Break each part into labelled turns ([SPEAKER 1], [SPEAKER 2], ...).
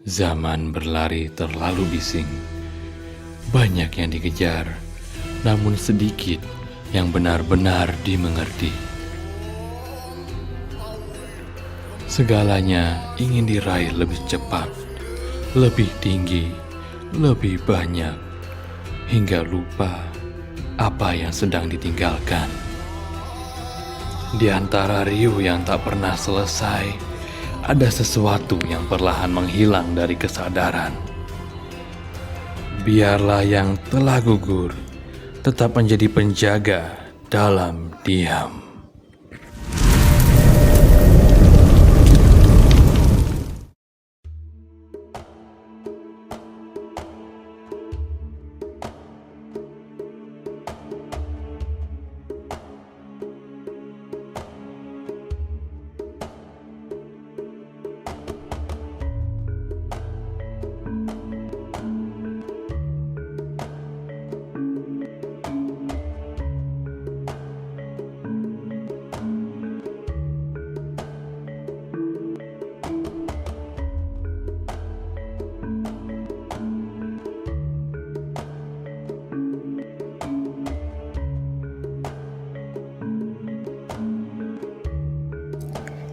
[SPEAKER 1] Zaman berlari terlalu bising. Banyak yang dikejar, namun sedikit yang benar-benar dimengerti. Segalanya ingin diraih lebih cepat, lebih tinggi, lebih banyak, hingga lupa apa yang sedang ditinggalkan. Di antara riuh yang tak pernah selesai, ada sesuatu yang perlahan menghilang dari kesadaran. Biarlah yang telah gugur tetap menjadi penjaga dalam diam.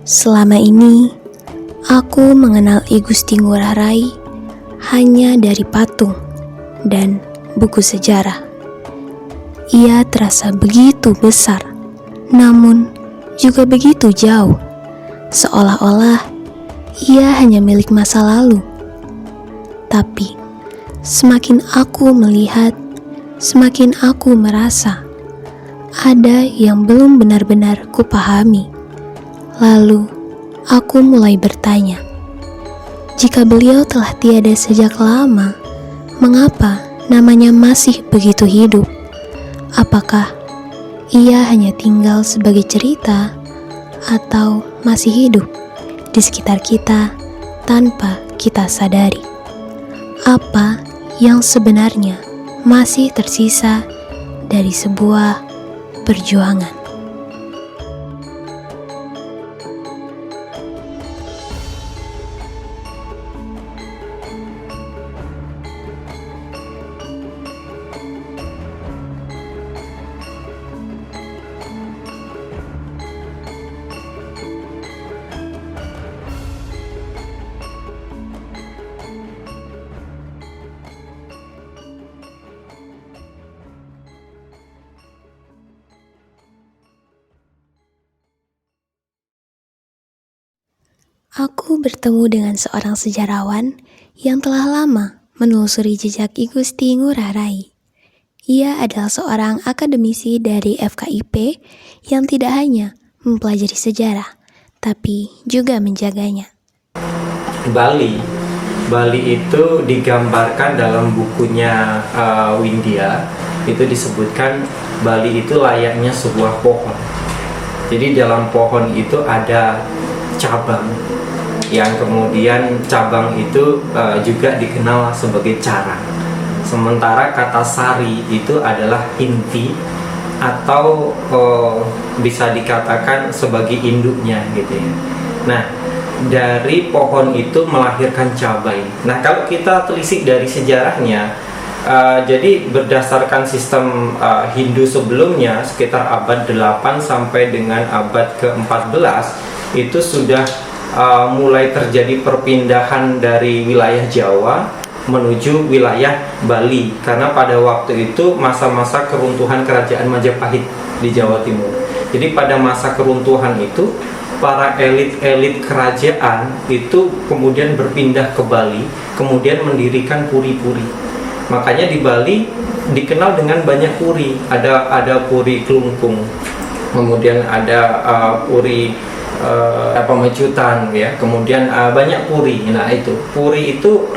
[SPEAKER 2] Selama ini, aku mengenal I Gusti Ngurah Rai hanya dari patung dan buku sejarah. Ia terasa begitu besar, namun juga begitu jauh, seolah-olah ia hanya milik masa lalu. Tapi, semakin aku melihat, semakin aku merasa ada yang belum benar-benar kupahami. Lalu, aku mulai bertanya, jika beliau telah tiada sejak lama, mengapa namanya masih begitu hidup? Apakah ia hanya tinggal sebagai cerita, atau masih hidup di sekitar kita tanpa kita sadari? Apa yang sebenarnya masih tersisa dari sebuah perjuangan? Aku bertemu dengan seorang sejarawan yang telah lama menelusuri jejak I Gusti Ngurah Rai. Ia adalah seorang akademisi dari FKIP yang tidak hanya mempelajari sejarah, tapi juga menjaganya.
[SPEAKER 3] Bali itu digambarkan dalam bukunya Windia. Itu disebutkan Bali itu layaknya sebuah pohon. Jadi dalam pohon itu ada cabang, yang kemudian cabang itu juga dikenal sebagai carang. Sementara kata sari itu adalah inti atau bisa dikatakan sebagai induknya gitu ya. Nah, dari pohon itu melahirkan cabai. Nah, kalau kita telisik dari sejarahnya, jadi berdasarkan sistem Hindu sebelumnya sekitar abad 8 sampai dengan abad ke-14 itu sudah mulai terjadi perpindahan dari wilayah Jawa menuju wilayah Bali, karena pada waktu itu masa-masa keruntuhan kerajaan Majapahit di Jawa Timur. Jadi pada masa keruntuhan itu para elit-elit kerajaan itu kemudian berpindah ke Bali, kemudian mendirikan puri-puri. Makanya di Bali dikenal dengan banyak puri. Ada puri Klungkung, kemudian ada puri Pemecutan ya, kemudian banyak puri. Nah, itu puri itu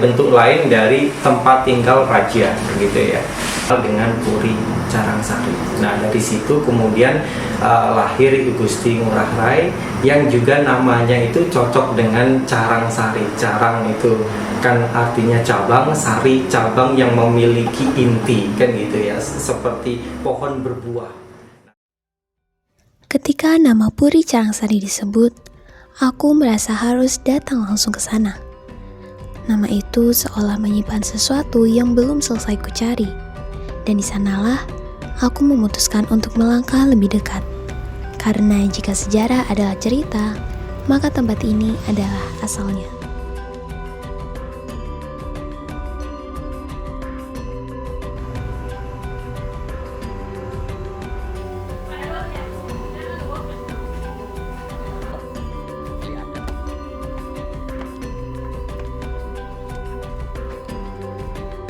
[SPEAKER 3] bentuk lain dari tempat tinggal raja begitu ya, dengan puri Carangsari. Nah, dari situ kemudian lahir I Gusti Ngurah Rai yang juga namanya itu cocok dengan Carangsari. Carang itu kan artinya cabang, sari cabang yang memiliki inti kan gitu ya, seperti pohon berbuah.
[SPEAKER 2] Ketika nama Puri Carangsari disebut, aku merasa harus datang langsung ke sana. Nama itu seolah menyimpan sesuatu yang belum selesai kucari. Dan di sanalah aku memutuskan untuk melangkah lebih dekat. Karena jika sejarah adalah cerita, maka tempat ini adalah asalnya.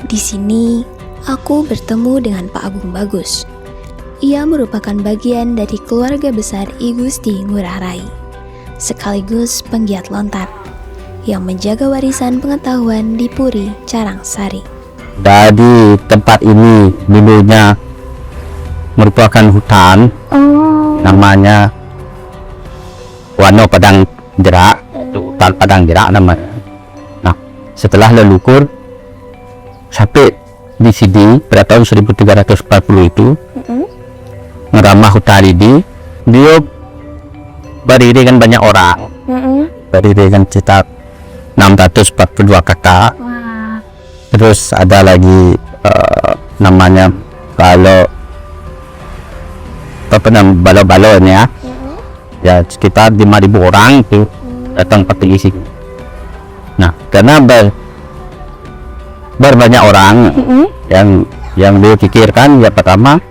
[SPEAKER 2] Di sini, aku bertemu dengan Pak Agung Bagus. Ia merupakan bagian dari keluarga besar I Gusti Ngurah Rai, sekaligus penggiat lontar, yang menjaga warisan pengetahuan di Puri Carangsari.
[SPEAKER 4] Dari tempat ini dulunya merupakan hutan, namanya Wano Padang Jerak, hutan Padang Jerak namanya. Nah, setelah leluhur sampai di sini pada tahun 1340 itu ngeramah hutan ini, dia berdiri dengan banyak orang, berdiri dengan sekitar 642 kakak. Terus ada lagi namanya balo-balo ini ya sekitar 5.000 orang itu datang pakai isi. Nah, karena berbanyak orang yang dia pikirkan, ya pertama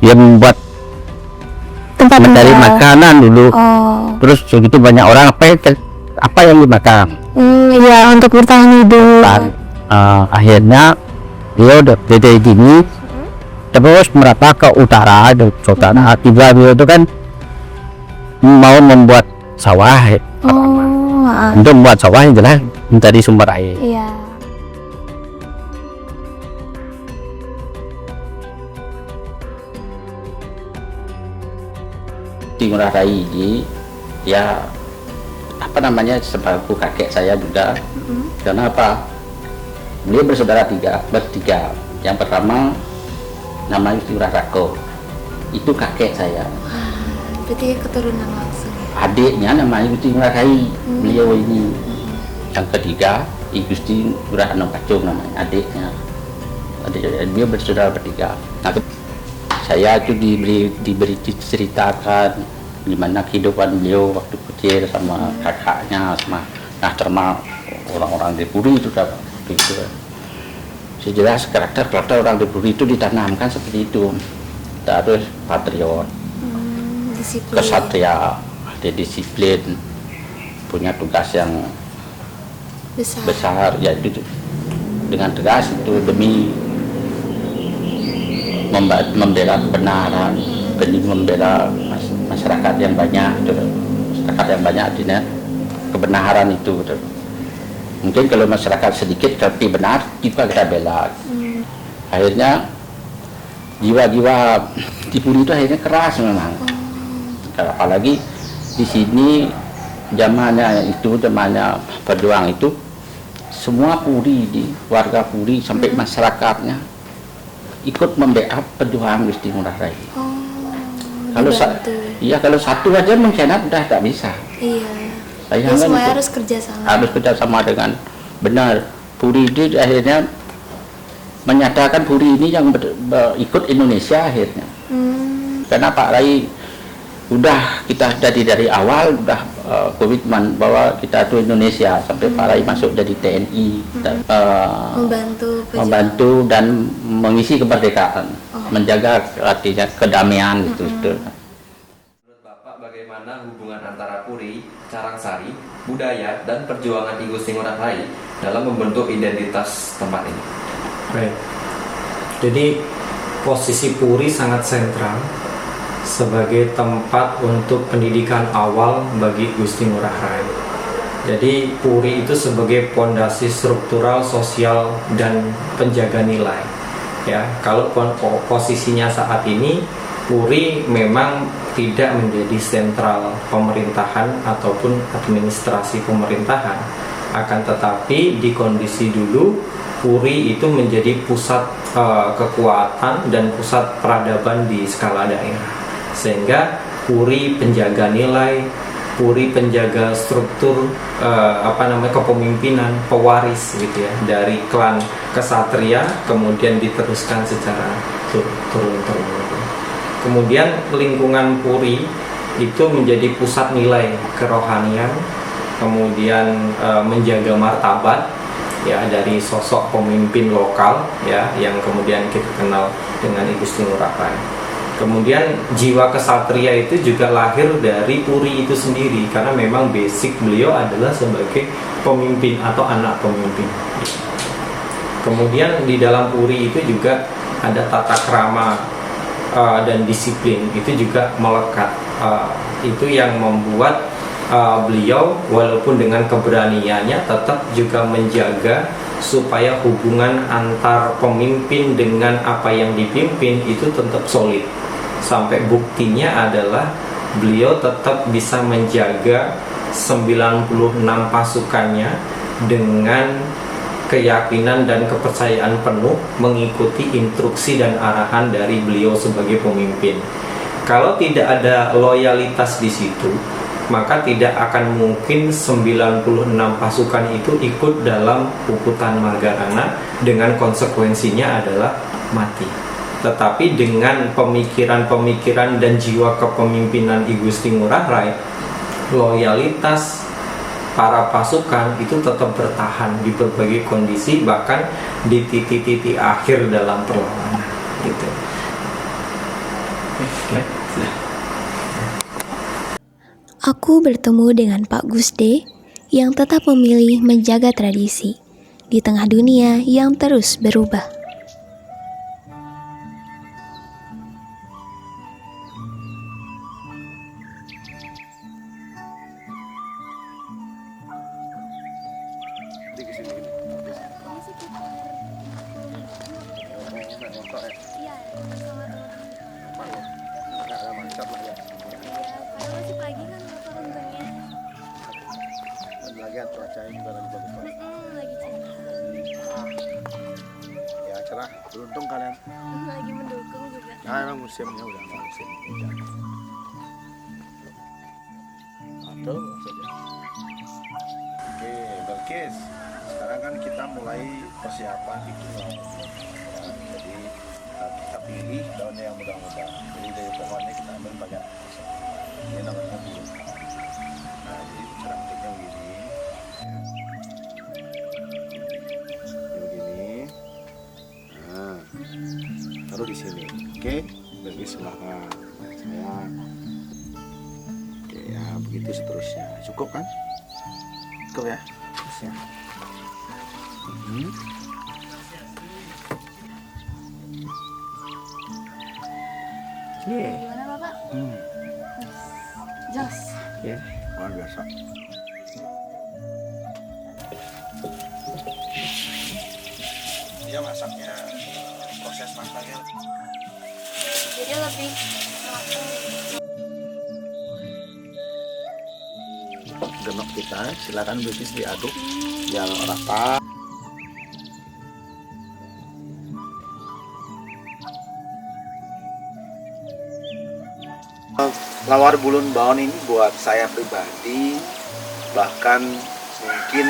[SPEAKER 4] dia membuat
[SPEAKER 5] tempat
[SPEAKER 4] mencari makanan dulu. Terus begitu banyak orang, apa yang dimakan?
[SPEAKER 5] Iya, untuk bertahan hidup.
[SPEAKER 4] Akhirnya dia udah dari gini terus merata ke utara, tiba dia itu kan mau membuat sawah. Untuk membuat sawah yang jelas mencari sumber air.
[SPEAKER 5] Iya.
[SPEAKER 4] Di Ngurah Rai ini ya apa namanya sebangku kakek saya juga. Karena apa? Beliau bersaudara bertiga. Yang pertama namanya Gusti Ngurah Rako. Itu kakek saya.
[SPEAKER 2] Berarti keturunan langsung.
[SPEAKER 4] Adiknya namanya Gusti Ngurah Rai, beliau ini. Yang ketiga I Gusti Ngurah Anom Kacung namanya, adiknya. Beliau bersaudara bertiga. Nah, saya itu diberi ceritakan gimana kehidupan beliau waktu kecil sama kakaknya, sama orang-orang di Puri itu dapat itu. Sejelas karakter orang di Puri itu ditanamkan seperti itu. Terus patriot, kesatria, ada disiplin, punya tugas yang besar, yaitu dengan tegas itu demi membela kebenaran, demi membela masyarakat yang banyak, masyarakat yang banyak artinya kebenaran itu. Mungkin kalau masyarakat sedikit tapi benar juga kita bela. Akhirnya jiwa-jiwa di Puri itu akhirnya keras memang. Apalagi di sini zamannya berjuang itu semua Puri, warga Puri sampai masyarakatnya ikut membackup perjuangan Gusti Ngurah Rai. Kalau satu aja mengkhianat udah tak bisa.
[SPEAKER 2] Iya. Semuanya harus kerjasama.
[SPEAKER 4] Harus kerjasama dengan benar. Puri ini akhirnya menyatakan Puri ini yang ikut Indonesia akhirnya. Karena Pak Rai kita dari awal komitmen bahwa kita itu Indonesia sampai Pak Rai masuk jadi TNI, membantu dan mengisi kemerdekaan, menjaga artinya kedamaian itu.
[SPEAKER 3] Menurut Bapak bagaimana hubungan antara Puri, Carangsari, budaya dan perjuangan I Gusti Ngurah Rai dalam membentuk identitas tempat ini?
[SPEAKER 6] Baik. Jadi posisi Puri sangat sentral sebagai tempat untuk pendidikan awal bagi Gusti Ngurah Rai. Jadi Puri itu sebagai pondasi struktural, sosial dan penjaga nilai. Ya, kalau posisinya saat ini Puri memang tidak menjadi sentral pemerintahan ataupun administrasi pemerintahan. Akan tetapi di kondisi dulu Puri itu menjadi pusat kekuatan dan pusat peradaban di skala daerah. Sehingga Puri penjaga nilai,
[SPEAKER 3] puri penjaga struktur kepemimpinan, pewaris gitu ya, dari klan kesatria kemudian diteruskan secara turun-temurun. Kemudian lingkungan puri itu menjadi pusat nilai kerohanian, kemudian menjaga martabat ya dari sosok pemimpin lokal ya yang kemudian kita kenal dengan I Gusti Ngurah Rai. Kemudian jiwa kesatria itu juga lahir dari puri itu sendiri, karena memang basic beliau adalah sebagai pemimpin atau anak pemimpin. Kemudian di dalam puri itu juga ada tata krama dan disiplin, itu juga melekat. Itu yang membuat beliau walaupun dengan keberaniannya tetap juga menjaga supaya hubungan antar pemimpin dengan apa yang dipimpin itu tetap solid. Sampai buktinya adalah beliau tetap bisa menjaga 96 pasukannya dengan keyakinan dan kepercayaan penuh mengikuti instruksi dan arahan dari beliau sebagai pemimpin. Kalau tidak ada loyalitas di situ, maka tidak akan mungkin 96 pasukan itu ikut dalam puputan Magarana, dengan konsekuensinya adalah mati. Tetapi dengan pemikiran-pemikiran dan jiwa kepemimpinan I Gusti Ngurah Rai, loyalitas para pasukan itu tetap bertahan di berbagai kondisi, bahkan di titik-titik akhir dalam perlawanan gitu.
[SPEAKER 2] Aku bertemu dengan Pak Gusde yang tetap memilih menjaga tradisi di tengah dunia yang terus berubah.
[SPEAKER 7] Lagian cuacanya juga lagi bagus. Ya cerah, beruntung kalian.
[SPEAKER 2] Lagi mendukung juga.
[SPEAKER 7] Nah emang musimnya udah musim hujan. Atau saja. Oke, Belkis. Sekarang kan kita mulai persiapan bikin lauk. Jadi kita pilih daunnya yang muda-muda. Jadi dari pohonnya kita ambil banyak. Ini namanya bulu. Nah, jadi cara bikinnya begini. Begini. Nah, taruh di sini. Oke, bagi silakan. Saya. Oke ya, begitu seterusnya. Cukup kan? Cukup ya. Terusnya.
[SPEAKER 2] Gimana Bapak? Jos.
[SPEAKER 7] Ya, luar biasa. Dia masaknya, proses masaknya.
[SPEAKER 2] Jadi lebih
[SPEAKER 7] Genok kita, silakan bisnis diaduk biar rata. Lawar bulun baon ini buat saya pribadi, bahkan mungkin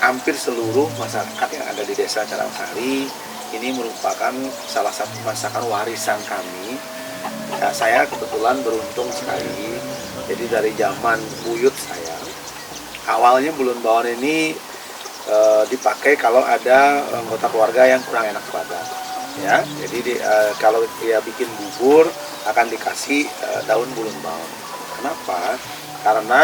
[SPEAKER 7] hampir seluruh masyarakat yang ada di desa Carangsari, ini merupakan salah satu masakan warisan kami. Ya, saya kebetulan beruntung sekali, jadi dari zaman buyut saya, awalnya bulun baon ini dipakai kalau ada anggota keluarga yang kurang enak badan. Ya, jadi kalau dia bikin bubur akan dikasih daun bulun baon. Kenapa? Karena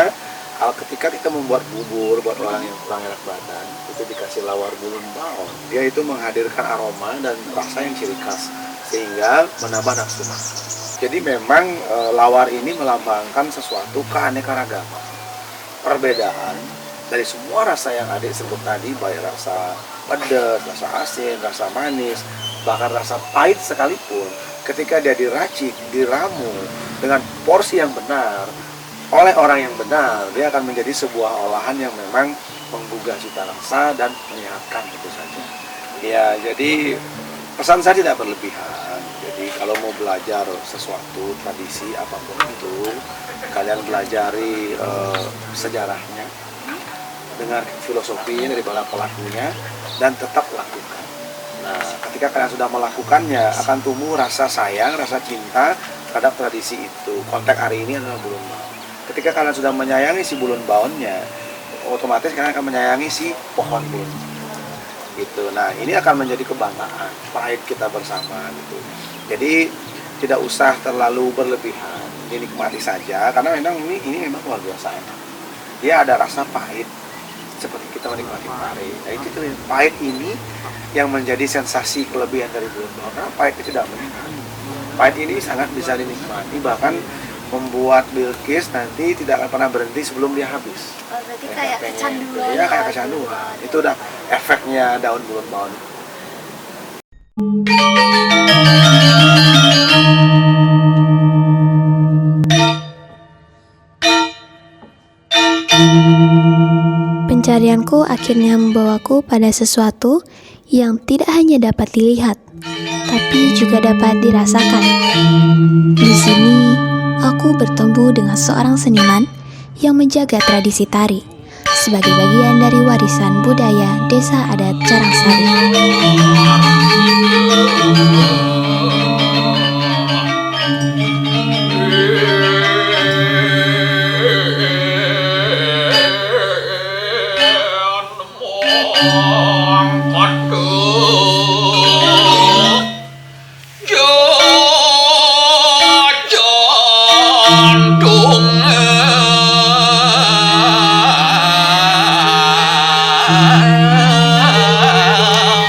[SPEAKER 7] ketika kita membuat bubur buat orang yang kurang enak badan, itu dikasih lawar bulun baon, dia itu menghadirkan aroma dan rasa yang ciri khas sehingga menambah nafsu makan. Jadi memang lawar ini melambangkan sesuatu keanekaragaman, perbedaan dari semua rasa yang adik sebut tadi, baik rasa pedas, rasa asin, rasa manis, bahkan rasa pahit sekalipun, ketika dia diracik, diramu dengan porsi yang benar oleh orang yang benar, dia akan menjadi sebuah olahan yang memang menggugah cita rasa dan menyehatkan, itu saja. Ya, jadi pesan saya tidak berlebihan. Jadi kalau mau belajar sesuatu, tradisi apapun itu, kalian belajari sejarahnya dengan filosofinya dari para pelakunya dan tetap lakukan. Nah, ketika kalian sudah melakukannya, akan tumbuh rasa sayang, rasa cinta terhadap tradisi itu. Konteks hari ini adalah Bulun Baun. Ketika kalian sudah menyayangi si Bulun Baunnya, otomatis kalian akan menyayangi si pohon Bulun gitu. Nah, ini akan menjadi kebanggaan pahit kita bersama gitu. Jadi tidak usah terlalu berlebihan, dinikmati saja karena memang ini memang luar biasa enak. Dia ada rasa pahit seperti kita menikmati pahit. Nah, itu pahit ini yang menjadi sensasi kelebihan dari Bulun Baun. Karena pahit itu tidak menyenangkan. Pahit ini sangat bisa dinikmati, bahkan membuat Bilqis nanti tidak akan pernah berhenti sebelum dia habis.
[SPEAKER 2] Oh, berarti kayak kecanduan.
[SPEAKER 7] Ya, kayak kecanduan. Itu udah efeknya daun Bulun Baun.
[SPEAKER 2] Pencarianku akhirnya membawaku pada sesuatu yang tidak hanya dapat dilihat, tapi juga dapat dirasakan. Di sini, aku bertemu dengan seorang seniman yang menjaga tradisi tari sebagai bagian dari warisan budaya Desa Adat Carangsari.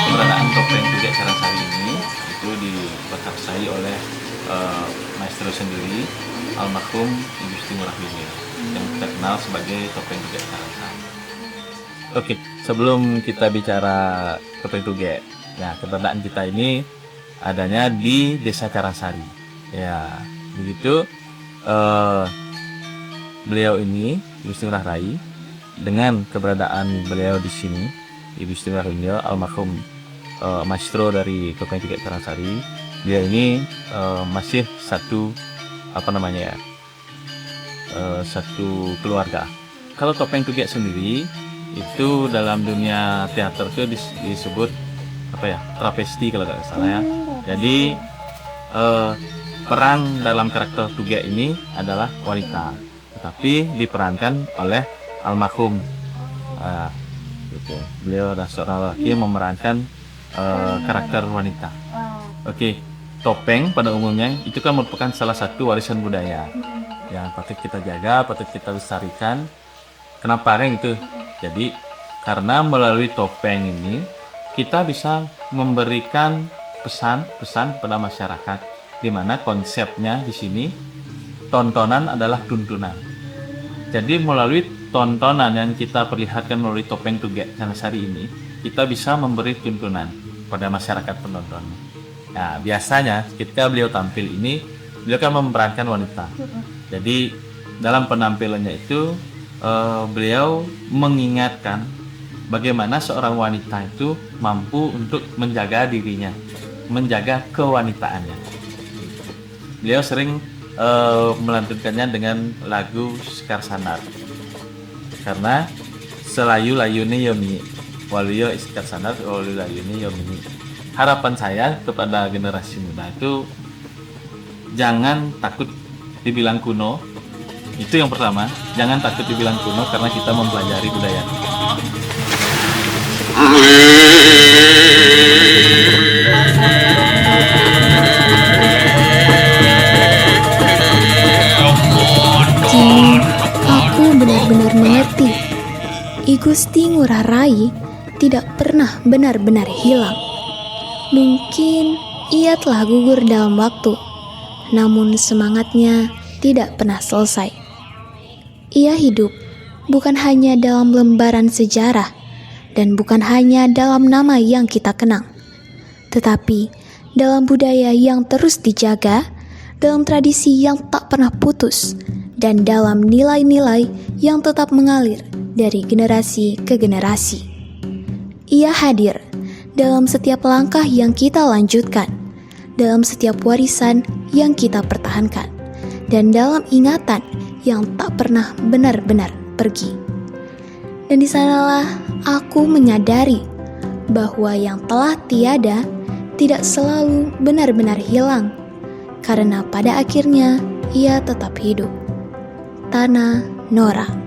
[SPEAKER 1] Keberadaan topeng Tugek Carangsari ini itu diprakarsai oleh maestro sendiri, almarhum Gusti Ngurah Winyo, yang kita kenal sebagai topeng Tugek Carangsari. Oke, sebelum kita bicara topeng Tugek, ya keberadaan kita ini adanya di Desa Carangsari. Ya, begitu. Beliau ini Gusti Ngurah Rai, dengan keberadaan beliau di sini, Ibu Gusti Ngurah Winyo, almarhum maestro dari topeng Tugek Carangsari, dia ini masih satu satu keluarga. Kalau topeng Tugek sendiri itu dalam dunia teater itu disebut travesti kalau tidak salah ya. Jadi peran dalam karakter Tugek ini adalah wanita, tetapi diperankan oleh almarhum. Gitu. Beliau adalah seorang lelaki yang memerankan karakter wanita. Oke, topeng pada umumnya itu kan merupakan salah satu warisan budaya yang patut kita jaga, patut kita lestarikan. Kenapa gitu? Jadi karena melalui topeng ini kita bisa memberikan pesan-pesan pada masyarakat, di mana konsepnya di sini tontonan adalah tuntunan. Jadi melalui tontonan yang kita perlihatkan melalui topeng Tugek Carangsari ini, kita bisa memberi tuntunan pada masyarakat penonton. Nah, biasanya ketika beliau tampil ini, beliau kan memerankan wanita. Jadi dalam penampilannya itu beliau mengingatkan bagaimana seorang wanita itu mampu untuk menjaga dirinya, menjaga kewanitaannya. Beliau sering melantunkannya dengan lagu Sekar Sanar, karena selayu layune yomi waluyo Sekar Sanar waluyo layune yomi. Harapan saya kepada generasi muda itu jangan takut dibilang kuno. Itu yang pertama, jangan takut dibilang kuno karena kita mempelajari budaya.
[SPEAKER 2] Kini aku benar-benar mengerti, I Gusti Ngurah Rai tidak pernah benar-benar hilang. Mungkin ia telah gugur dalam waktu, namun semangatnya tidak pernah selesai. Ia hidup bukan hanya dalam lembaran sejarah dan bukan hanya dalam nama yang kita kenang, tetapi dalam budaya yang terus dijaga, dalam tradisi yang tak pernah putus, dan dalam nilai-nilai yang tetap mengalir dari generasi ke generasi. Ia hadir dalam setiap langkah yang kita lanjutkan, dalam setiap warisan yang kita pertahankan, dan dalam ingatan yang tak pernah benar-benar pergi. Dan di sanalah aku menyadari bahwa yang telah tiada tidak selalu benar-benar hilang, karena pada akhirnya ia tetap hidup. Tanah Nora.